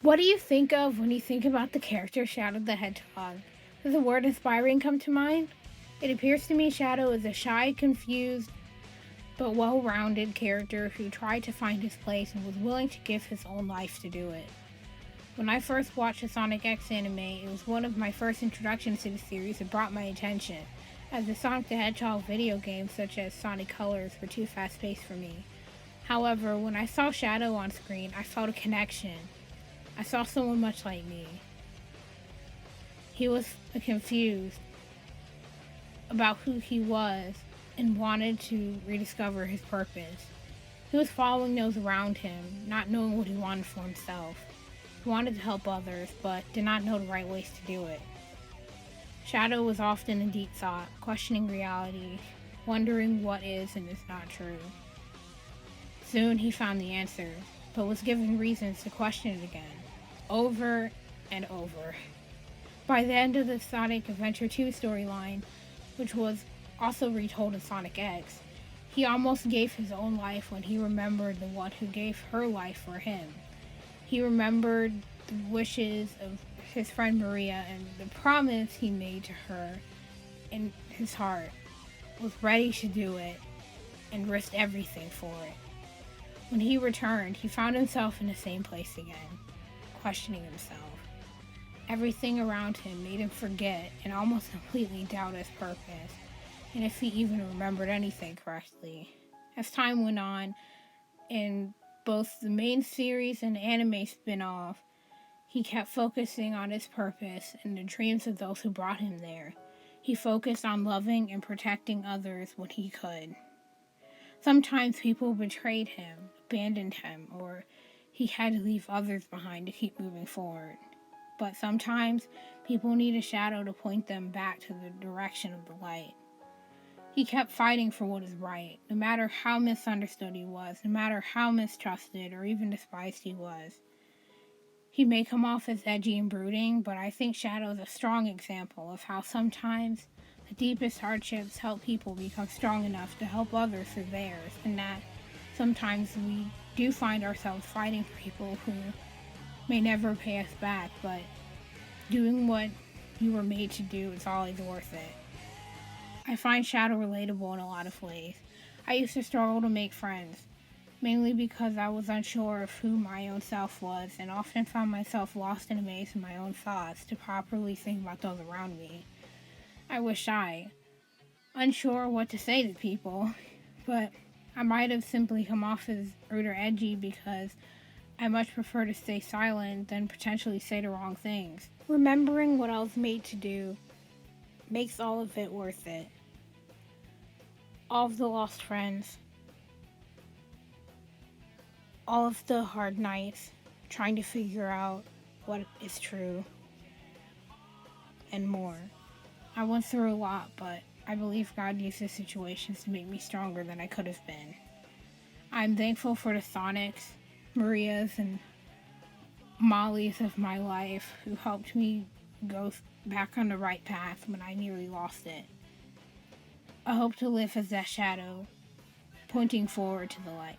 What do you think of when you think about the character Shadow the Hedgehog? Does the word inspiring come to mind? It appears to me Shadow is a shy, confused, but well-rounded character who tried to find his place and was willing to give his own life to do it. When I first watched the Sonic X anime, it was one of my first introductions to the series that brought my attention, as the Sonic the Hedgehog video games such as Sonic Colors were too fast-paced for me. However, when I saw Shadow on screen, I felt a connection. I saw someone much like me. He was confused about who he was and wanted to rediscover his purpose. He was following those around him, not knowing what he wanted for himself. He wanted to help others, but did not know the right ways to do it. Shadow was often in deep thought, questioning reality, wondering what is and is not true. Soon he found the answers, but was given reasons to question it again, over and over. By the end of the Sonic Adventure 2 storyline, which was also retold in Sonic X, he almost gave his own life when he remembered the one who gave her life for him. He remembered the wishes of his friend Maria and the promise he made to her in his heart, was ready to do it and risked everything for it. When he returned, he found himself in the same place again, questioning himself. Everything around him made him forget and almost completely doubt his purpose, and if he even remembered anything correctly. As time went on, in both the main series and anime spin-off, he kept focusing on his purpose and the dreams of those who brought him there. He focused on loving and protecting others when he could. Sometimes people betrayed him, abandoned him, or he had to leave others behind to keep moving forward. But sometimes people need a shadow to point them back to the direction of the light. He kept fighting for what is right, no matter how misunderstood he was, no matter how mistrusted or even despised he was. He may come off as edgy and brooding, but I think Shadow is a strong example of how sometimes the deepest hardships help people become strong enough to help others through theirs, and that sometimes we do find ourselves fighting for people who may never pay us back, but doing what you were made to do is always worth it. I find Shadow relatable in a lot of ways. I used to struggle to make friends, mainly because I was unsure of who my own self was and often found myself lost in a maze of my own thoughts to properly think about those around me. I was shy, unsure what to say to people, but I might have simply come off as rude or edgy because I much prefer to stay silent than potentially say the wrong things. Remembering what I was made to do makes all of it worth it. All of the lost friends, all of the hard nights trying to figure out what is true, and more. I went through a lot, but I believe God used the situations to make me stronger than I could have been. I'm thankful for the Sonics, Marias, and Mollys of my life who helped me go back on the right path when I nearly lost it. I hope to live as that shadow, pointing forward to the light.